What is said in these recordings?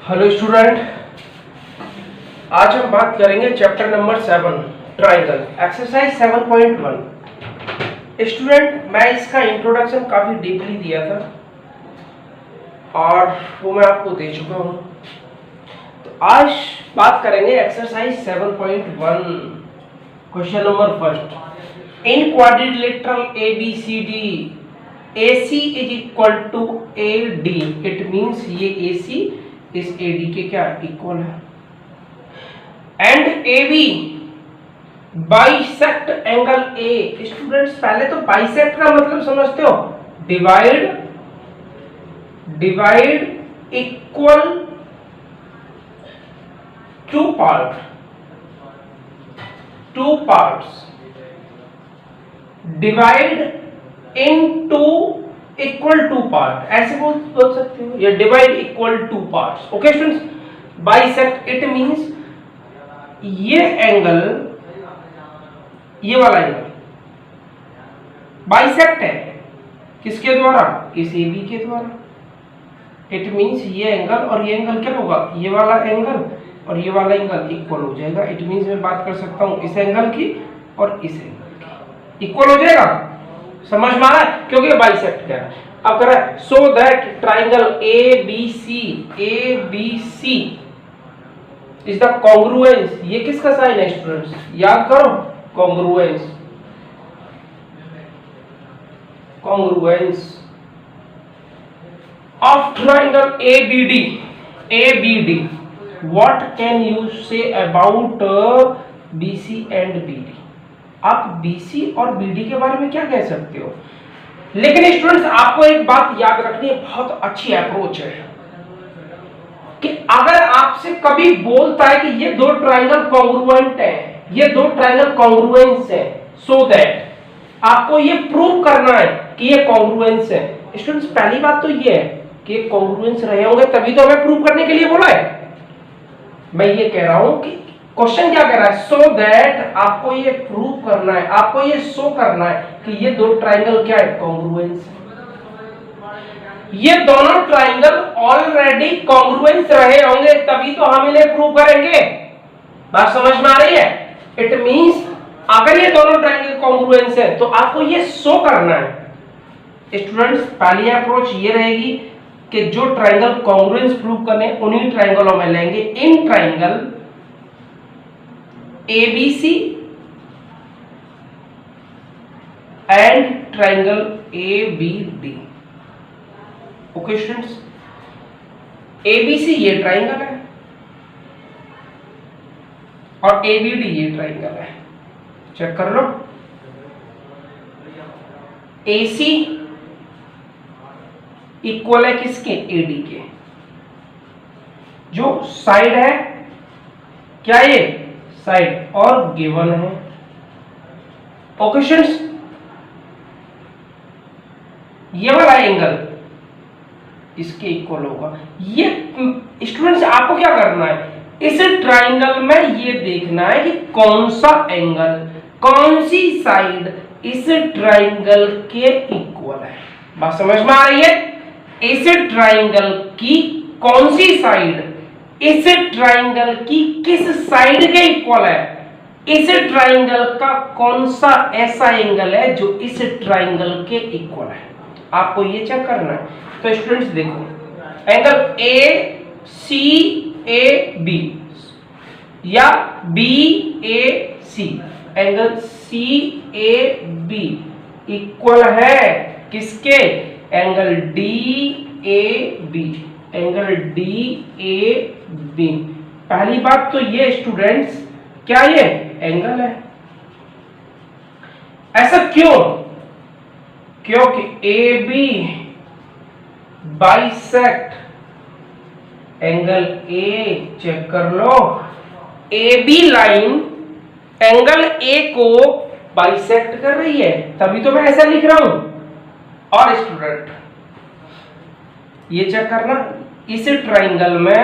Hello student, आज हम बात करेंगे chapter number 7 triangle exercise 7.1। Student, मैं इसका इंट्रोडक्शन काफी डीपली दिया था और वो मैं आपको दे चुका हूं। तो आज बात करेंगे exercise 7.1। Question number first, in quadrilateral ABCD AC is equal to AD। It means ये AC इस AD के क्या इक्वल है। And AB bisect angle A। Students, पहले तो बाइसेक्ट का मतलब समझते हो, divide equal two parts, divide into equal two part, ऐसे बोल सकते हो, या divide equal two parts. Okay students, bisect it means ये एंगल, ये वाला एंगल बाइसेक्ट है किसके द्वारा? इस AB के द्वारा। इट मींस ये एंगल और ये एंगल क्या होगा? ये वाला एंगल और ये वाला एंगल इक्वल हो जाएगा। इट मींस मैं बात कर सकता हूं इस एंगल की और इस एंगल की, इक्वल हो जाएगा। समझ में आ रहा है? क्योंकि बाइसेक्ट क्या है। अब कह रहा है so that triangle ABC is the congruence. ये किसका साइन है स्टूडेंट्स? याद करो, congruence of triangle ABD। What can you say about BC and BD? आप BC और BD के बारे में क्या कह सकते हो? लेकिन स्टूडेंट्स, आपको एक बात याद रखनी है, बहुत अच्छी अप्रोच है कि अगर आपसे कभी बोलता है कि ये दो ट्राइंगल कॉन्ग्रुएंट हैं, ये दो ट्राइंगल कॉन्ग्रुएंस हैं, सो दैट आपको ये प्रूव करना है कि ये कॉन्ग्रुएंस है। स्टूडेंट्स, पहली बात तो ये है कि कॉन्ग्रुएंस रहे होंगे तभी तो हमें प्रूव करने के लिए बोला है। मैं ये कह रहा हूं कि क्वेश्चन क्या कह रहा है, सो दैट आपको ये प्रूव करना है, आपको ये शो करना है कि ये दो ट्राइंगल क्या है, कॉन्ग्रुएंस है। ये दोनों ट्राइंगल ऑलरेडी कॉन्ग्रुएंस रहे होंगे तभी तो हम इन्हें प्रूव करेंगे। बात समझ में आ रही है? इट मींस अगर ये दोनों ट्राइंगल कॉन्ग्रुएंस है तो आपको ये शो करना है। स्टूडेंट्स, पहली अप्रोच ये रहेगी कि जो ट्राइंगल कॉन्ग्रुएंस प्रूव करने उन्हीं ट्राइंगलों में लेंगे। In triangle ABC and triangle ABD। Okay students, ABC ये ट्राइंगल है और ABD ये ट्राइंगल है। चेक कर लो, AC इक्वल है किसके? AD के। जो साइड है क्या, ये साइड और गिवन है। ओके स्टूडेंट्स, ये वाला एंगल इसके इक्वल होगा। ये स्टूडेंट्स, आपको क्या करना है, इस ट्राइंगल में ये देखना है कि कौन सा एंगल, कौन सी साइड इस ट्राइंगल के इक्वल है। बात समझ में आ रही है? इस ट्राइंगल की कौन सी साइड इस ट्राइंगल की किस साइड के इक्वल है? इस ट्राइंगल का कौन सा ऐसा एंगल है जो इस ट्राइंगल के इक्वल है? आपको ये चेक करना है। तो स्टूडेंट्स देखो, एंगल ACAB या BAC, एंगल CAB इक्वल है किसके? Angle DAB, angle DAB। पहली बात तो ये स्टूडेंट्स, क्या ये एंगल है। ऐसा क्यों? क्योंकि AB bisect angle A। Check कर लो, AB लाइन एंगल A को बाइसेक्ट कर रही है, तभी तो मैं ऐसा लिख रहा हूं। और स्टूडेंट, ये चेक करना, इस ट्राइंगल में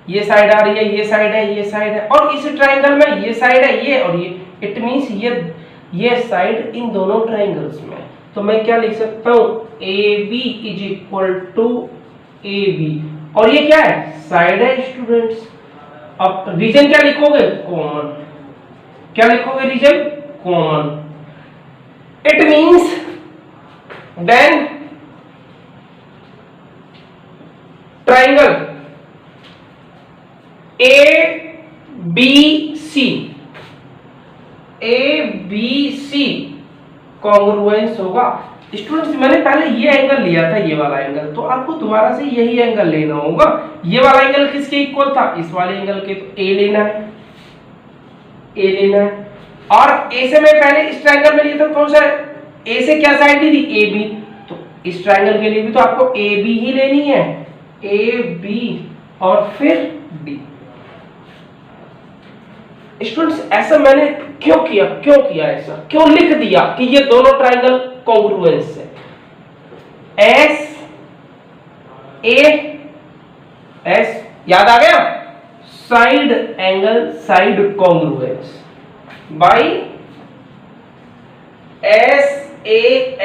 ये साइड आ रही है, ये साइड है, ये साइड है, और इस ट्राइंगल में ये साइड है, ये और ये। इट मींस ये साइड इन दोनों ट्राइंगल्स में। तो मैं क्या लिख सकता हूं, AB is equal to AB और ये क्या है, साइड है स्टूडेंट्स। अब रीजन क्या लिखोगे, कॉमन। क्या लिखोगे, reason common. It means then triangle ABC congruence होगा। स्टूडेंट्स मैंने पहले ये एंगल लिया था, ये वाला एंगल, तो आपको दोबारा से यही एंगल लेना होगा। ये वाला एंगल किसके इक्वल था, इस वाले एंगल के, तो ए लेना है, ए लेना है। और ए से मैं पहले इस ट्रायंगल में लिया था, कौन सा, ए से क्या साइड ली थी, ए बी, तो इस ट्रायंगल के लिए भी तो आपको ए बी ही लेनी है, ए बी और फिर डी। स्टूडेंट्स ऐसा मैंने क्यों किया ऐसा, क्यों लिख दिया कि ये दोनों ट्रायंगल कॉन्ग्रुएंस है। एस ए एस याद आ गया, side angle side congruence by S A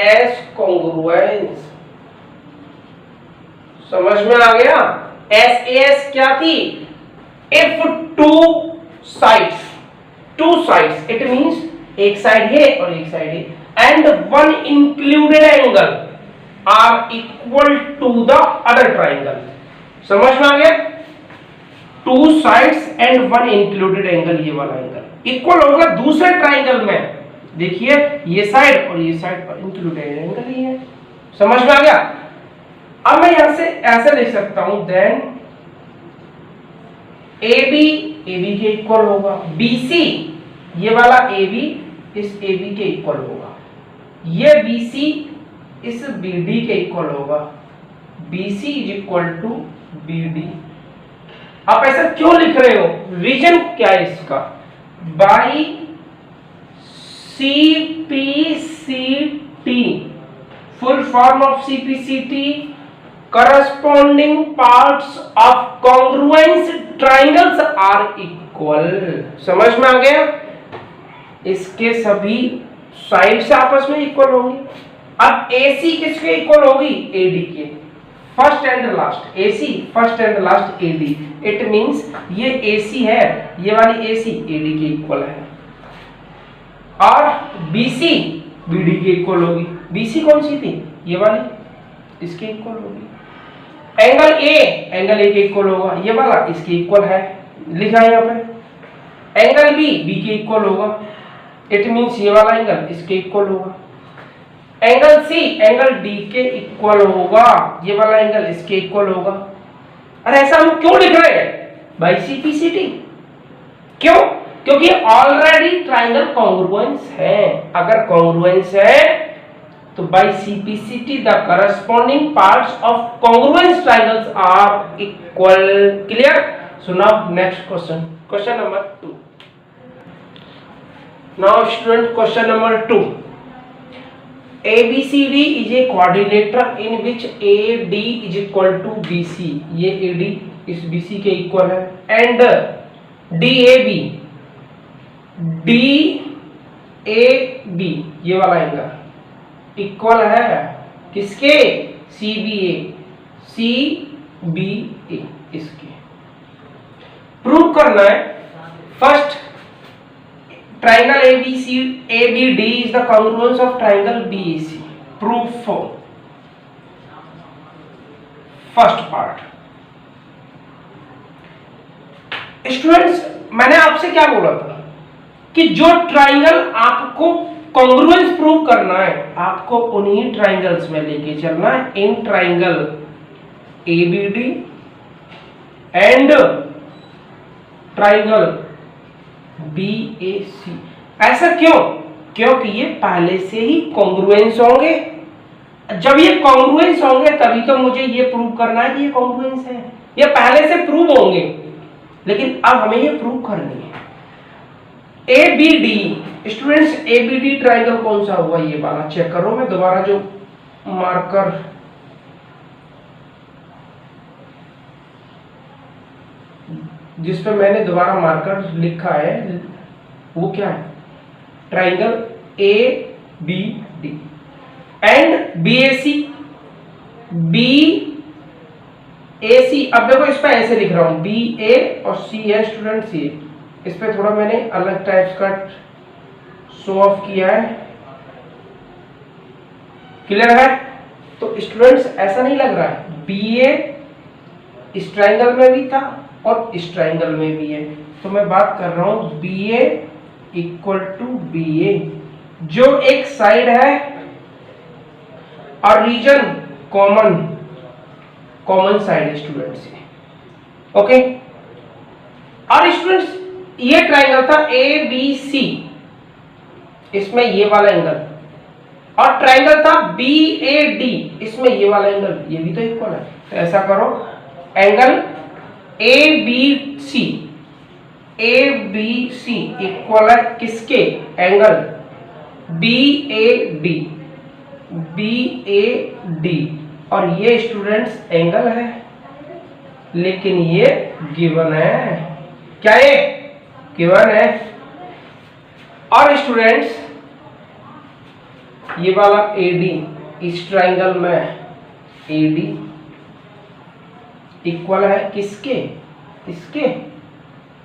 S congruence. समझ में आ गया। एस ए एस क्या थी, if two sides it means एक साइड है और एक साइड है, and one included angle are equal to the other triangle. समझ में आ गया, two sides and one included angle, ये वाला एंगल इक्वल होगा दूसरे ट्राइंगल में। देखिए ये साइड और ये साइड पर इंक्लूडेड एंगल ही है। समझ में आ गया। अब मैं यहां से ऐसे लिख सकता हूं, देन AB के इक्वल होगा, BC ये वाला AB इस AB के इक्वल होगा, ये BC इस BD के इक्वल होगा, BC is equal to BD। आप ऐसा क्यों लिख रहे हो, रीजन क्या है इसका, by CPCT, full form of CPCT, corresponding parts of congruent triangles are equal। समझ में आ गया, इसके सभी साइड्स आपस में इक्वल होंगी। अब AC किसके इक्वल होगी, AD के, first and last, AC first and last AD। It means ये AC है, ये वाली AC AD के इक्वल है, और BC BD के इक्वल होगी। BC कौन सी थी, ये वाली, इसके इक्वल होगी। एंगल A के इक्वल होगा, ये वाला इसके इक्वल है, लिखा है यहाँ पे। एंगल B के इक्वल होगा, इट मींस ये वाला एंगल इसके इक्वल होगा। एंगल C एंगल D के इक्वल होगा, ये वाला एंगल इसके इक्वल होगा। अरे ऐसा हम क्यों लिख रहे हैं, बाय CPCT। क्यों, क्योंकि ऑलरेडी ट्राइंगल कॉन्ग्रुएंस है। अगर कॉन्ग्रुएंस है तो by CPCT the corresponding parts of congruent triangles are equal। Clear? So now next question, question number 2। Now student, question number 2, ABCD is a quadrilateral in which AD is equal to BC, ये AD इस BC के equal है, and DAB ये वाला angle equal है किसके, CBA इसके। Prove करना है, first triangle ABD is the congruence of triangle BAC। Proof first part. Students मैंने आपसे क्या बोला था कि जो ट्राइंगल आपको कॉन्ग्रुएंस प्रूव करना है, आपको उन्हीं ट्राइंगल्स में लेके चलना है, in triangle ABD and triangle BAC। ऐसा क्यों, क्योंकि ये पहले से ही कॉन्ग्रुएंस होंगे। जब ये कॉन्ग्रुएंस होंगे तभी तो मुझे ये प्रूव करना है कि ये कॉन्ग्रुएंस है। ये पहले से प्रूव होंगे, लेकिन अब हमें ये प्रूव करनी है। ABD स्टूडेंट्स, ABD ट्राइंगल कौन सा हुआ, ये वाला चेक करो। मैं दोबारा जो मार्कर जिस पे मैंने दोबारा मार्कर लिखा है वो क्या है, ट्राइंगल ABD एंड BAC ए सी, अब देखो इस पे ऐसे लिख रहा हूं बी ए और सी है स्टूडेंट सी। इस पे थोड़ा मैंने अलग टाइप्स का शो ऑफ किया है, क्लियर है। तो स्टूडेंट्स ऐसा नहीं लग रहा है, बी ए इस ट्राइंगल में भी था और इस ट्राइंगल में भी है। तो मैं बात कर रहा हूं B A equal to B A, जो एक साइड है और रीजन कॉमन साइड है स्टूडेंट्स, ओके। और स्टूडेंट्स ये ट्राइंगल था ए बी सी, इसमें ये वाला एंगल, और ट्राइंगल था बी ए डी, इसमें ये वाला एंगल, ये भी तो इक्वल है। तो ऐसा करो, angle A B C equal है किसके, एंगल बी ए डी, और ये स्टूडेंट्स एंगल है, लेकिन ये गिवन है, क्या ये गिवन है। और स्टूडेंट्स ये वाला AD इस ट्राइंगल में AD इक्वल है किसके, इसके,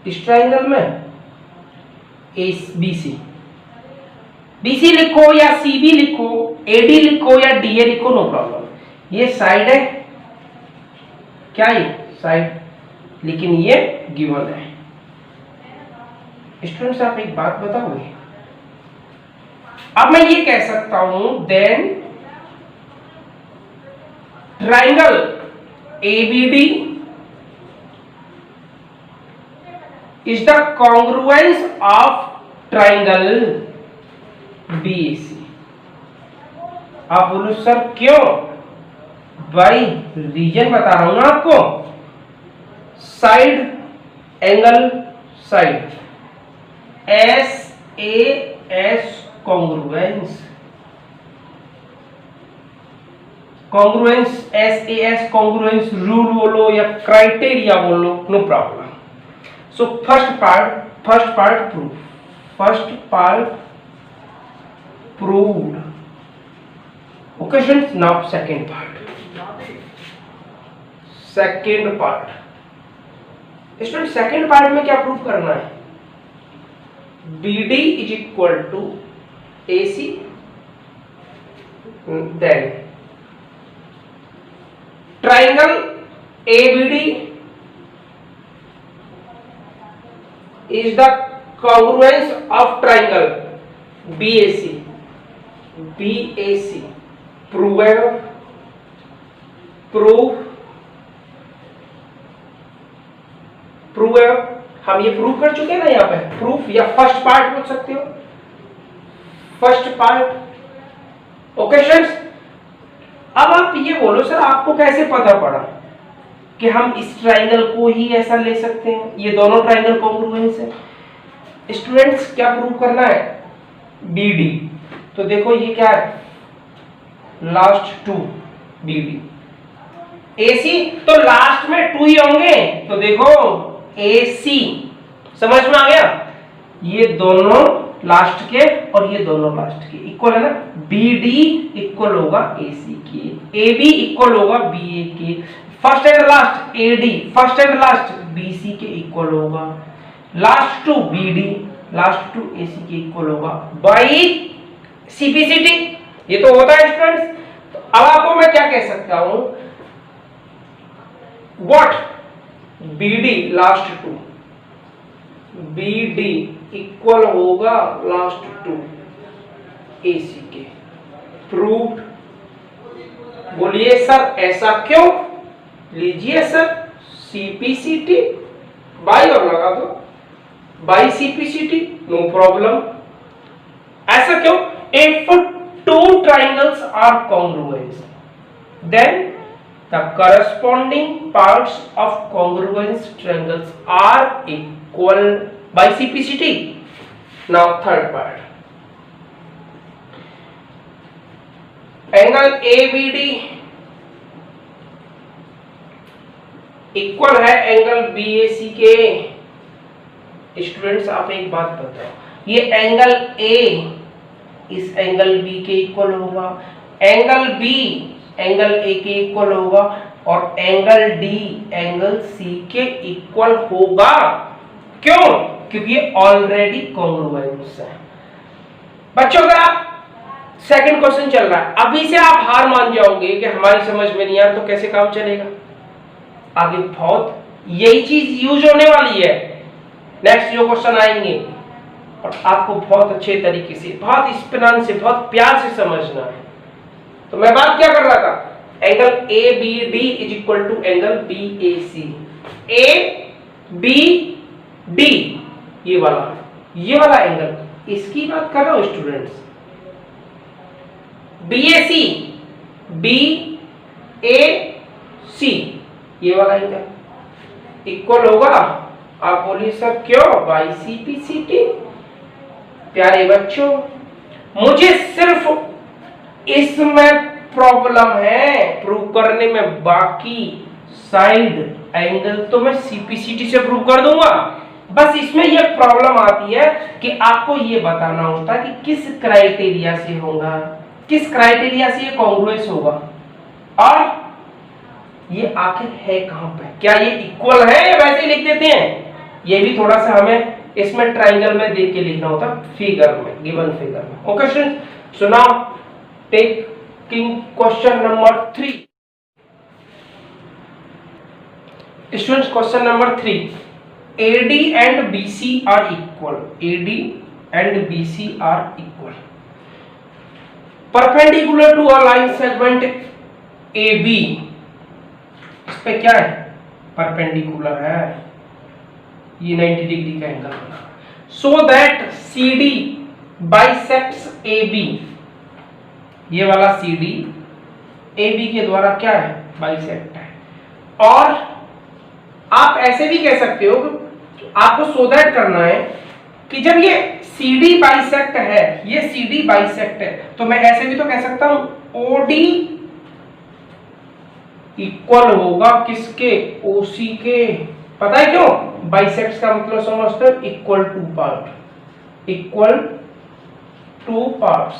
इस ट्राइंगल में BC लिखो या CB लिखो, AD लिखो या DA लिखो, नो प्रॉब्लम। ये साइड है, क्या ये साइड, लेकिन ये गिवन है। स्टूडेंट्स आप एक बात बताओगे, अब मैं ये कह सकता हूं then triangle ABD is the congruence of triangle BAC। आप बोलो सर क्यों, भाई रीजन बता रहा हूं ना आपको, side angle side SAS congruence SAS congruence rule बोलो या क्राइटेरिया बोलो, no problem. So first part proved, okay students, now second part students, second part में क्या प्रूव करना है, BD is equal to AC, then triangle ABD is the congruence of triangle BAC prove है, हम ये prove कर चुके हैं ना, यहाँ पे प्रूफ या फर्स्ट पार्ट बोल सकते हो, फर्स्ट पार्ट। ओके स्टूडेंट्स, अब आप ये बोलो सर आपको कैसे पता पड़ा कि हम इस ट्राइंगल को ही ऐसा ले सकते हैं, ये दोनों ट्राइंगल कॉन्ग्रुएंस है। स्टूडेंट्स क्या प्रूव करना है, BD, तो देखो ये क्या है, लास्ट 2 BD, AC तो लास्ट में 2 ही होंगे, तो देखो AC, समझ में आ गया, ये दोनों लास्ट के और ये दोनों लास्ट के इक्वल है ना, BD इक्वल होगा AC के, AB इक्वल होगा BA के, first and last AD first and last BC के इक्वल होगा, लास्ट 2 BD लास्ट 2 AC के इक्वल होगा बाई CPCT, ये तो होता है स्टूडेंट्स। तो अब आपको मैं क्या कह सकता हूं, what BD last 2 BD equal होगा लास्ट 2 AC के, प्रूव्ड। बोलिए सर ऐसा क्यों, लीजिए सर CPCT बाई और लगा दो, बाई CPCT, नो प्रॉब्लम। ऐसा क्यों, if two triangles are congruent then the corresponding parts of congruent triangles are equal by CPCT। now third part, angle ABD equal है एंगल BAC के। Students आप एक बात बताओ, ये एंगल A इस एंगल B के इक्वल होगा, एंगल B एंगल A के इक्वल होगा, और एंगल डी एंगल सी के इक्वल होगा। क्यों? क्योंकि ये ऑलरेडी कॉन्ग्रुएंस है। बच्चों अगर आप सेकंड क्वेश्चन चल रहा है, अभी से आप हार मान जाओगे कि हमारी समझ में नहीं आ तो कैसे काम चलेगा। आगे बहुत यही चीज यूज होने वाली है, नेक्स्ट जो क्वेश्चन आएंगे, और आपको बहुत अच्छे तरीके से, बहुत इत्मीनान से, बहुत प्यार से समझना है। तो मैं बात क्या कर रहा था, angle A B D is equal to angle B A C. A B D ये वाला एंगल, इसकी बात कर रहा हूं students. B A C, B A C ये वाला एंगल इक्वल होगा, आप बोलिए सर क्यों, by C P C T. प्यारे बच्चों मुझे सिर्फ इसमें प्रॉब्लम है प्रूव करने में, बाकी साइड एंगल तो मैं सीपीसीटी से प्रूव कर दूंगा। बस इसमें यह प्रॉब्लम आती है कि आपको यह बताना होता है कि किस क्राइटेरिया से होगा, किस क्राइटेरिया से ये कॉन्ग्रुएंस होगा, और ये आखिर है कहां पे, क्या ये इक्वल है या वैसे ही लिख देते हैं। ये भी थोड़ा सा हमें इसमें ट्राइंगल में देख के लिखना होता है, फिगर में, गिवन फिगर में। Okay students, so now taking question number 3। Students question number 3, AD and BC are equal. AD and BC are equal. Perpendicular to a line segment AB. इस पे क्या है, परपेंडिकुलर है, ये 90 डिग्री का angle बना। So that CD bisects AB. ये वाला CD AB के द्वारा क्या है, बाइसेक्ट है। और आप ऐसे भी कह सकते हो, आपको सो दैट करना है कि जब ये CD बाइसेक्ट है, ये CD बाइसेक्ट है, तो मैं ऐसे भी तो कह सकता हूं OD इक्वल होगा किसके, OC के। पता है क्यों, बाइसेक्ट का मतलब समझते हो, equal two part, equal two parts.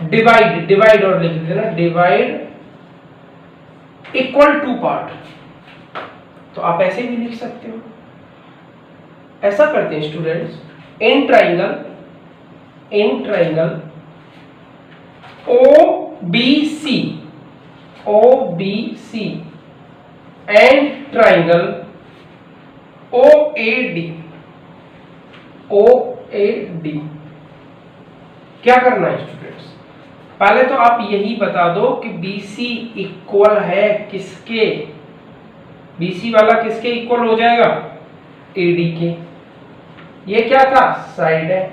Divide और लिख देना, डिवाइड इक्वल टू पार्ट, तो आप ऐसे भी लिख सकते हो। ऐसा करते हैं students, in triangle OBC and triangle OAD क्या करना है स्टूडेंट्स, पहले तो आप यही बता दो कि BC इक्वल है किसके, BC वाला किसके इक्वल हो जाएगा, AD के। ये क्या था, साइड है,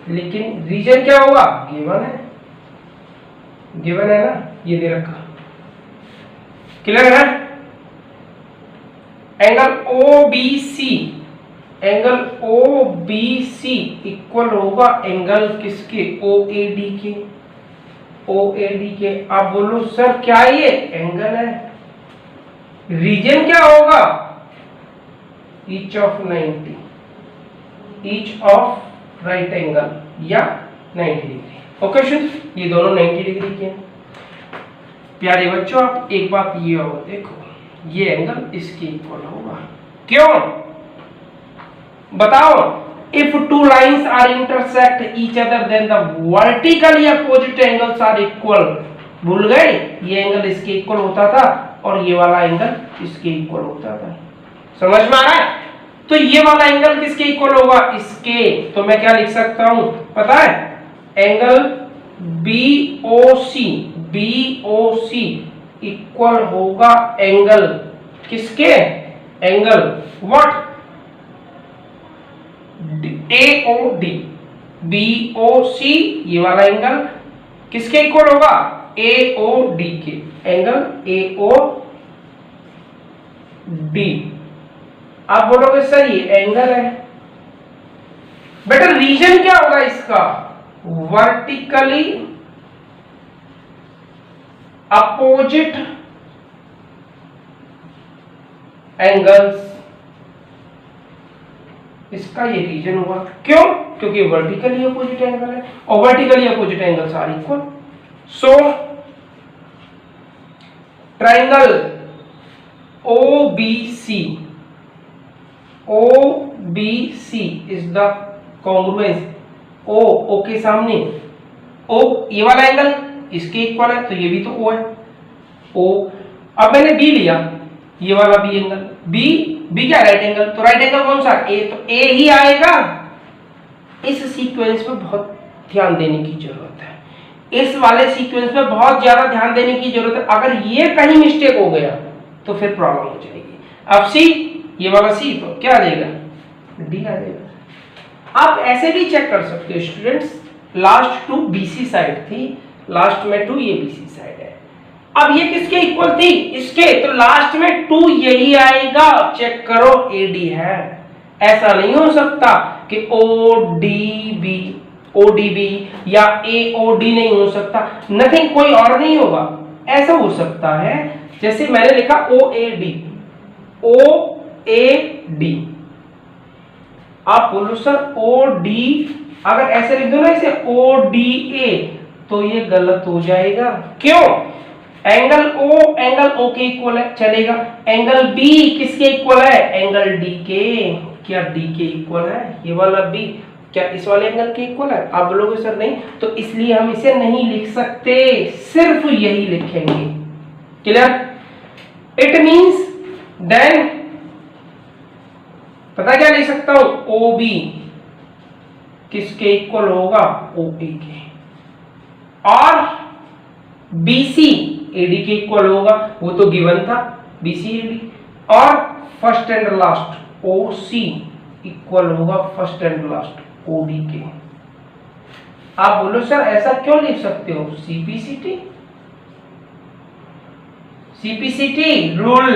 लेकिन रीजन क्या होगा, गिवन है ना, ये दे रखा। क्लियर है। एंगल OBC इक्वल होगा एंगल किसके, OAD के। आप बोलो सर क्या ये एंगल है, रीजन क्या होगा, ईच ऑफ राइट एंगल या 90 डिग्री। ओके स्टूडेंट्स, ये दोनों 90 डिग्री के हैं। प्यारे बच्चों आप एक बात ये और देखो, ये एंगल इसके इक्वल होगा। क्यों बताओ, if two lines are intersect each other then the vertically opposite angles are equal. भूल गए, ये एंगल इसके इक्वल होता था और ये वाला एंगल इसके इक्वल होता था। समझ में आ रहा है। तो ये वाला एंगल किसके इक्वल होगा, इसके। तो मैं क्या लिख सकता हूं पता है, एंगल BOC इक्वल होगा एंगल किसके, एंगल व्हाट, AOD। BOC ये वाला एंगल किसके इक्वल होगा, AOD के, एंगल AOD। आप बोलोगे सर ये एंगल है, बेटा रीजन क्या होगा इसका, वर्टिकली अपोजिट एंगल्स, इसका ये रीजन हुआ। क्यों, क्योंकि वर्टिकली अपोजिट एंगल है और vertically opposite angles are equal. So triangle OBC, OBC is the congruence, O के सामने ओ, ये वाला एंगल इसके इक्वल है तो ये भी तो O है, O। अब मैंने B लिया, ये वाला B एंगल, B क्या राइट एंगल, तो राइट एंगल कौन सा, A, तो A ही आएगा। इस सीक्वेंस पे बहुत ध्यान देने की जरूरत है, इस वाले सीक्वेंस पे बहुत ज्यादा ध्यान देने की जरूरत है। अगर ये कहीं मिस्टेक हो गया तो फिर प्रॉब्लम हो जाएगी। अब C, ये वाला C, तो क्या आ जाएगा, D आ जाएगा। आप ऐसे भी चेक कर सकते हो students, last two BC side थी, लास्ट में 2 ये BC साइड है। अब ये किसके इक्वल थी, इसके, तो लास्ट में 2 यही आएगा, चेक करो AD है। ऐसा नहीं हो सकता कि ODB या AOD नहीं हो सकता, नथिंग, कोई और नहीं होगा। ऐसा हो सकता है जैसे मैंने लिखा OAD, आप बोलो सर OD, अगर ऐसे लिख दो ना इसे ODA तो ये गलत हो जाएगा। क्यों, एंगल O के इक्वल है, चलेगा। एंगल B किसके इक्वल है, एंगल D के, क्या D के इक्वल है, ये वाला B क्या इस वाले एंगल के इक्वल है, आप बोलोगे सर नहीं, तो इसलिए हम इसे नहीं लिख सकते, सिर्फ यही लिखेंगे। क्लियर, इट मींस देन पता क्या लिख सकता हूं, OB किसके इक्वल होगा, OA के, और BC AD के इक्वल होगा, वो तो गिवन था BC AD, और first and last OC equal होगा फर्स्ट एंड लास्ट OD के। आप बोलो सर ऐसा क्यों लिख सकते हो, CPCT रूल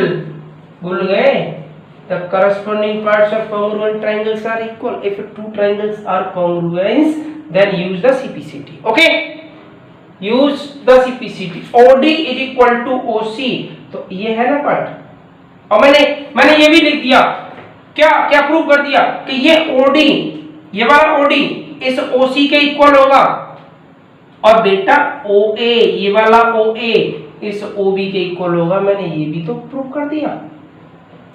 भूल गए, the corresponding parts of congruent triangles are equal if two triangles are congruent then use the CPCT, okay, use the CPCT। OD is equal to OC, तो ये है ना पार्ट, और मैंने ये भी लिख दिया, क्या प्रूव कर दिया कि ये OD, ये वाला OD इस OC के इक्वल होगा, और बेटा OA, ये वाला OA इस OB के इक्वल होगा, मैंने ये भी तो प्रूव कर दिया।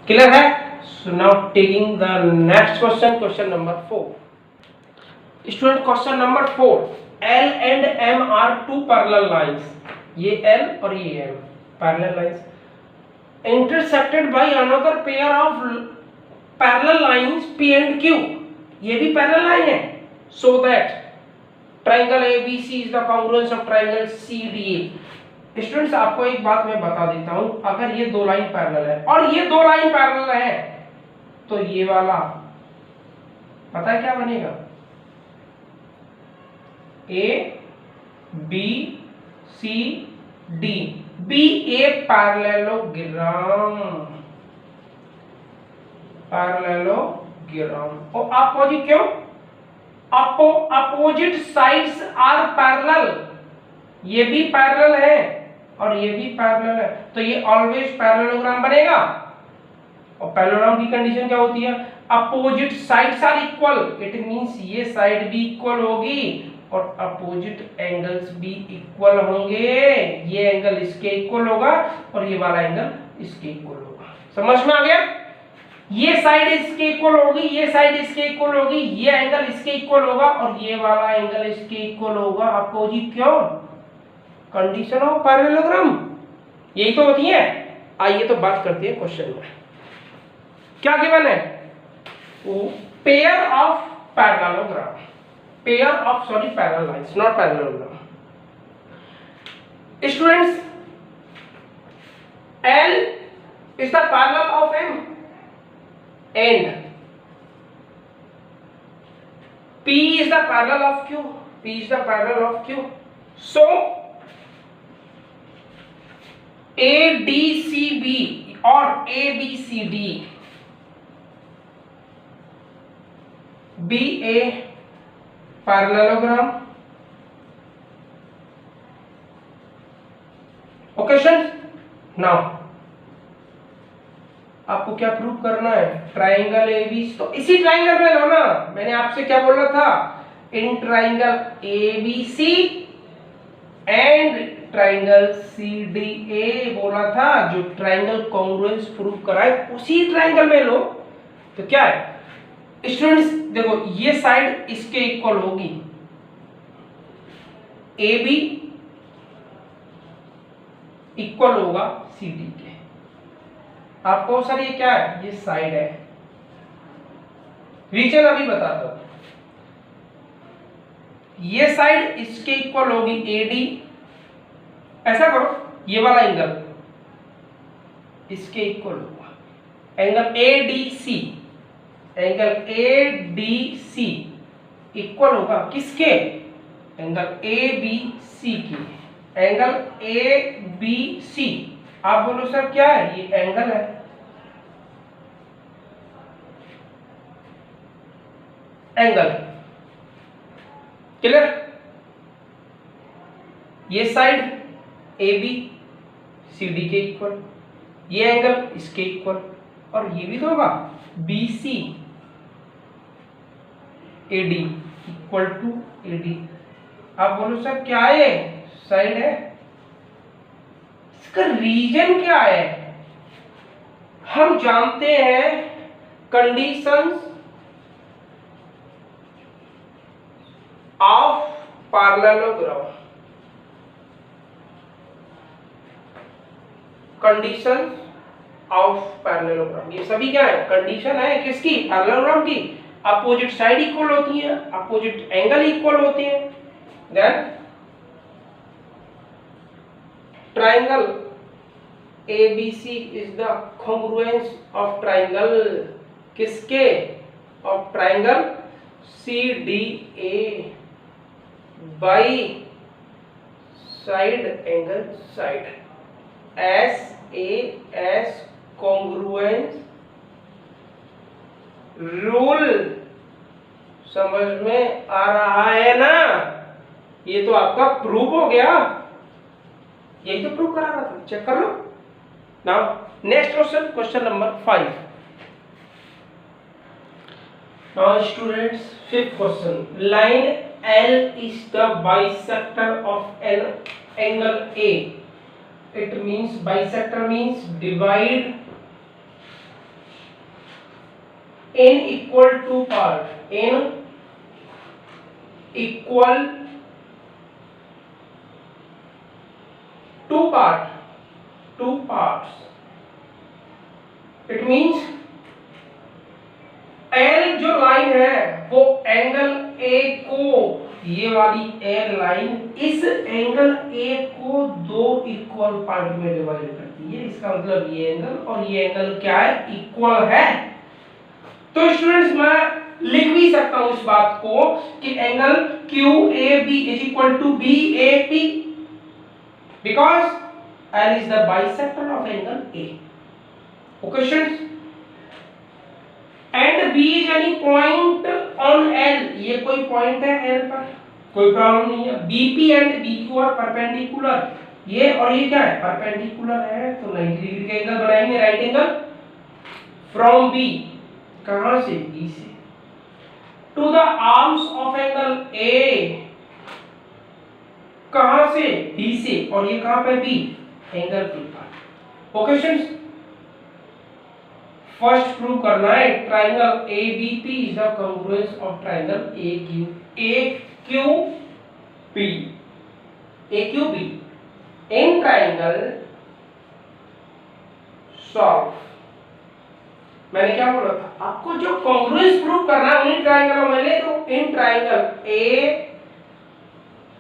क्लियर है? So now taking the next question, question number 4। Student question number 4, L and M are two parallel lines, ये L और ये M parallel lines intersected by another pair of parallel lines P and Q, ये भी parallel line है, so that triangle ABC is the congruence of triangle CDA। Students आपको एक बात मैं बता देता हूं, अगर ये दो लाइन पैरेलल है और ये दो लाइन पैरेलल है तो ये वाला पता है क्या बनेगा, ABCD बी ए पैरेललोग्राम। और अपोजिट क्यों, अपोजिट साइड्स आर पैरेलल, ये भी पैरेलल है और ये भी पैरेलल है, तो ये ऑलवेज पैरेललोग्राम बनेगा। और पैरेललोग्राम की कंडीशन क्या होती है, opposite sides are equal, it means ये साइड भी इक्वल होगी और अपोजिट एंगल्स भी इक्वल होंगे, ये एंगल इसके इक्वल होगा और ये वाला एंगल इसके इक्वल होगा। समझ में आ गया, ये साइड इसके इक्वल होगी, ये साइड इसके इक्वल होगी, ये एंगल इसके इक्वल होगा और ये वाला एंगल इसके इक्वल होगा। अपोजिट क्यों, कंडीशन ऑफ पैरेललोग्राम, यही तो होती है। आइए तो बात करते हैं क्वेश्चन में, क्या गिवन है, pair of parallelogram, pair of parallel lines, not parallelogram. Students, L is the parallel of M and P is the parallel of Q, P is the parallel of Q, so ADCB or ABCD be a parallelogram। Okay students, now आपको क्या prove करना है, triangle AB, तो इसी triangle में लो ना, मैंने आपसे क्या बोला था, in triangle ABC and triangle CDA बोला था, जो ट्राइंगल कॉन्ग्रुएंस प्रूव कराए उसी ट्राइंगल में लो। तो क्या है स्टूडेंट्स, देखो ये साइड इसके इक्वल होगी, AB इक्वल होगा CD के। आपको सर ये क्या है, ये साइड है, रीजन अभी बताता हूं। ये साइड इसके इक्वल होगी AD, ऐसा करो ये वाला एंगल इसके इक्वल होगा, angle ADC, angle ADC equal होगा किसके, एंगल ABC के, एंगल ABC। आप बोलो सर क्या है, ये एंगल है, एंगल क्लियर। ये साइड AB CD के इक्वल, ये एंगल इसके इक्वल, और ये भी तो होगा BC AD equal to AD। आप बोलो सर क्या है, साइड है, इसका रीजन क्या है, हम जानते हैं conditions of parallelogram, condition of parallelogram, ये सभी क्या है, कंडीशन है किसकी, पैरेललोग्राम की। अपोजिट साइड इक्वल होती है, अपोजिट एंगल इक्वल होते हैं, then triangle ABC is the congruence of triangle किसके, of triangle CDA by side angle side, SAS congruence rule समझ में आ रहा है ना। ये तो आपका प्रूफ हो गया, यही तो प्रूफ करा रहा था, चेक कर लो। Now next question, question number 5। Now students, fifth question, line L is the bisector of an angle A. It means bisector means divide in equal two part, in equal two parts. It means L जो line है वो angle A को, ये वाली L line इस angle A को दो equal part में डिवाइड करती है। इसका मतलब ये एंगल और ये एंगल क्या है, इक्वल है। तो स्टूडेंट्स मैं लिख भी सकता हूं इस बात को कि angle QAB is equal to BAP because L is the bisector of angle A। Okay students, and B is any point on L, ये कोई पॉइंट है L पर, कोई प्रॉब्लम नहीं है। BP एंड BQ आर परपेंडिकुलर, ये और ये क्या है, परपेंडिकुलर है, तो 90 डिग्री का एंगल बनाएंगे, राइट एंगल फ्रॉम B, कहां से, B से, to the arms of angle A, कहां से, D से, और ये कहां पे B, एंगल के पास। ओके स्टूडेंट्स, फर्स्ट प्रूव करना है triangle ABP is the congruence of triangle AQB in triangle solve. मैंने क्या बोला था आपको, जो कॉन्ग्रुएंस प्रूव करना है उन्हीं ट्राइंगलों में ले, तो इन triangle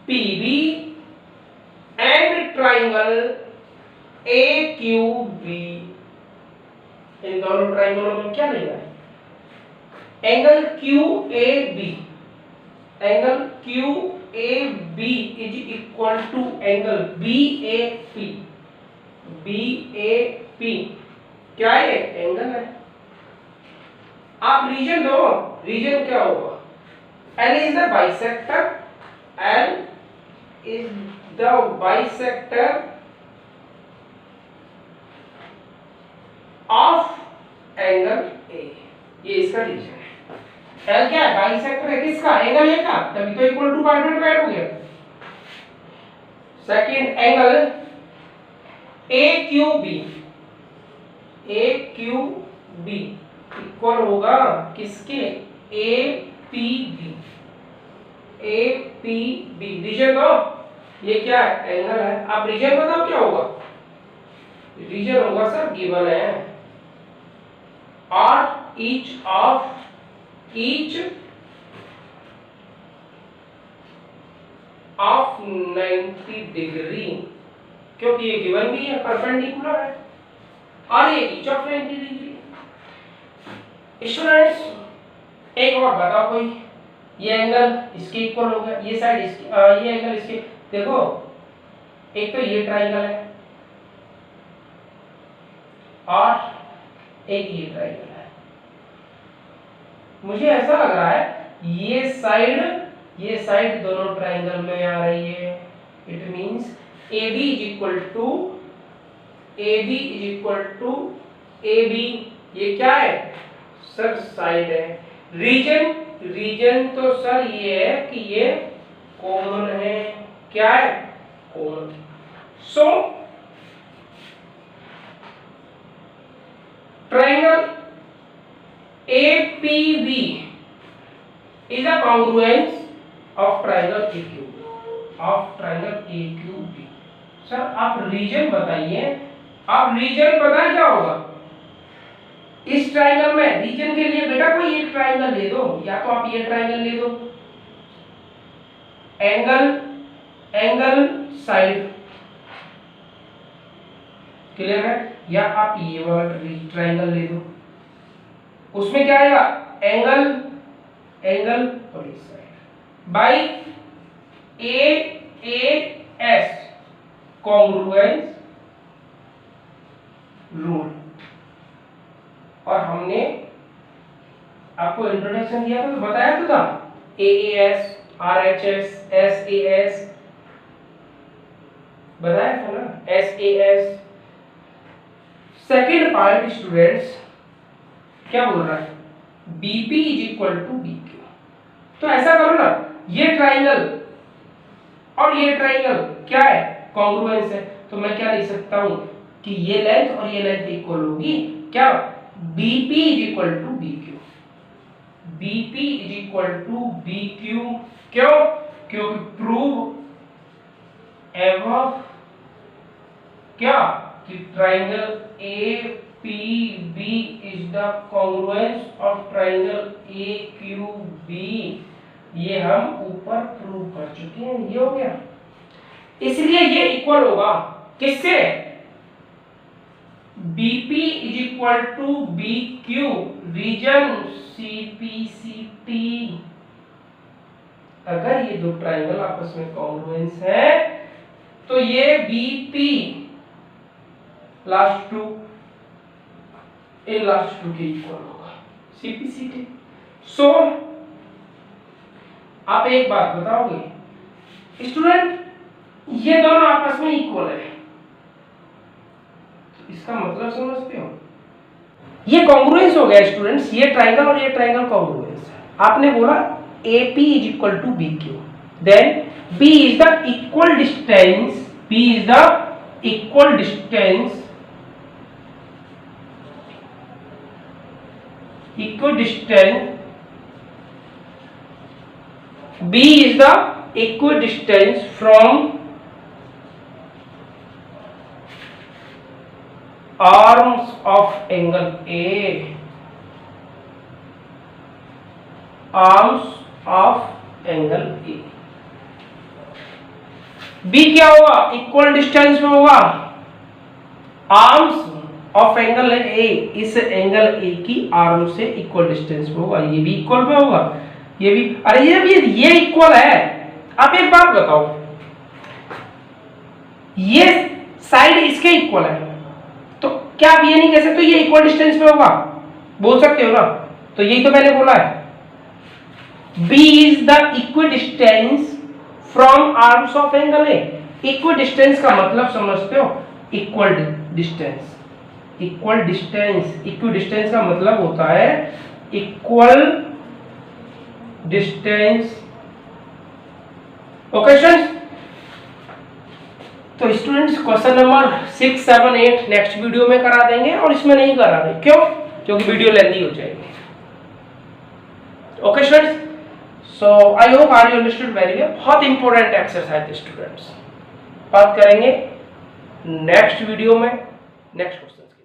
APB and triangle AQB, इन दोनों ट्राइंगलों में क्या लेना है, angle QAB, angle QAB is equal to angle BAP, BAP क्या है, एंगल है। आप रीजन दो, रीजन क्या होगा, L is the bisector, L is the bisector of angle A, ये इसका रीजन है। L क्या है, बाइसेक्टर है किसका, एंगल A का, तभी तो इक्वल टू पार्ट में डिवाइड हो गया। Second angle A Q B equal होगा किसके, ए पी बी। रीजन दो, ये क्या है, एंगल है। अब रीजन बताओ क्या होगा, रीजन होगा सर गिवन है, और ईच ऑफ 90 डिग्री, क्योंकि ये गिवन भी है, परपेंडिकुलर है, और ये ईच ऑफ 90 डिग्री। स्टूडेंट्स एक और बताओ कोई, ये एंगल इसके इक्वल हो गया, ये साइड इसकी, ये एंगल इसके, देखो एक तो ये ट्राइंगल है और एक ये ट्राइंगल है। मुझे ऐसा लग रहा है ये साइड दोनों ट्राइंगल में आ रही है। It means AB is equal to AB। ये क्या है सर, साइड है। रीजन तो सर ये है कि ये कॉमन है, क्या है, common. So triangle APB is a congruence of triangle AQB। Sir आप रीजन बताइए, आप रीजन बताएं क्या होगा इस ट्राइंगल में। रीजन के लिए बेटा कोई एक ट्राइंगल ले दो, या तो आप ये ट्राइंगल ले दो, एंगल साइड, क्लियर है, या आप ये वाला ट्राइंगल ले दो, उसमें क्या आएगा, एंगल और इस side by AAS congruence rule. और हमने आपको इंट्रोडक्शन दिया था तो बताया तो था AAS, RHS, SAS बताया था ना, SAS। सेकेंड पार्ट स्टूडेंट्स क्या बोल रहा है, BP is equal to BQ। तो ऐसा करो ना, ये ट्राइंगल और ये ट्राइंगल क्या है, कॉन्ग्रुएंस है, तो मैं क्या लिख सकता हूं कि ये लेंथ और ये लेंथ इक्वल होगी, क्या, BP is equal to BQ। BP is equal to BQ, क्यों, क्योंकि प्रूव एवं क्या कि triangle APB is the congruence of triangle AQB। ये हम ऊपर प्रूव कर चुके हैं, ये हो गया। इसलिए ये इक्वल होगा किससे, BP is equal to BQ, reason CPCT। अगर ये दो ट्राइंगल आपस में कॉन्ग्रुएंस है तो ये BP लास्ट टू के इक्वल होगा, CPCT। सो आप एक बात बताओगे स्टूडेंट, ये दोनों आपस में इक्वल है, तो इसका मतलब समझते हो, ये कॉन्ग्रुएंस हो गया स्टूडेंट्स, ये ट्राइंगल और ये ट्राइंगल कॉन्ग्रुएंस है। आपने बोला AP is equal to BQ, then B is the equal distance, B is the equal distance, B is the equidistance from arms of angle A, arms of angle A। B क्या होगा, equal distance में होगा, arms of angle A, इस angle A की arm से equal distance में होगा, ये भी इक्वल में होगा, ये भी, अरे ये इक्वल है। आप एक बात बताओ, ये साइड इसके इक्वल है, तो क्या आप ये नहीं कह सकते ये इक्वल डिस्टेंस में होगा, बोल सकते हो ना, तो यही तो मैंने बोला है, B is the equidistance from arms of angle A। Equidistance का मतलब समझते हो, इक्वल डिस्टेंस, इक्विडिस्टेंस का मतलब होता है इक्वल डिस्टेंस। ओके स्टूडेंट्स, तो students question number 6, 7, 8 next video में करा देंगे और इसमें नहीं करा रहे, क्यों? क्योंकि वीडियो लेंथी हो जाएगी। Okay students, so I hope are you understood very well. बहुत इंपॉर्टेंट एक्सरसाइज स्टूडेंट्स, बात करेंगे नेक्स्ट वीडियो में नेक्स्ट क्वेश्चन की।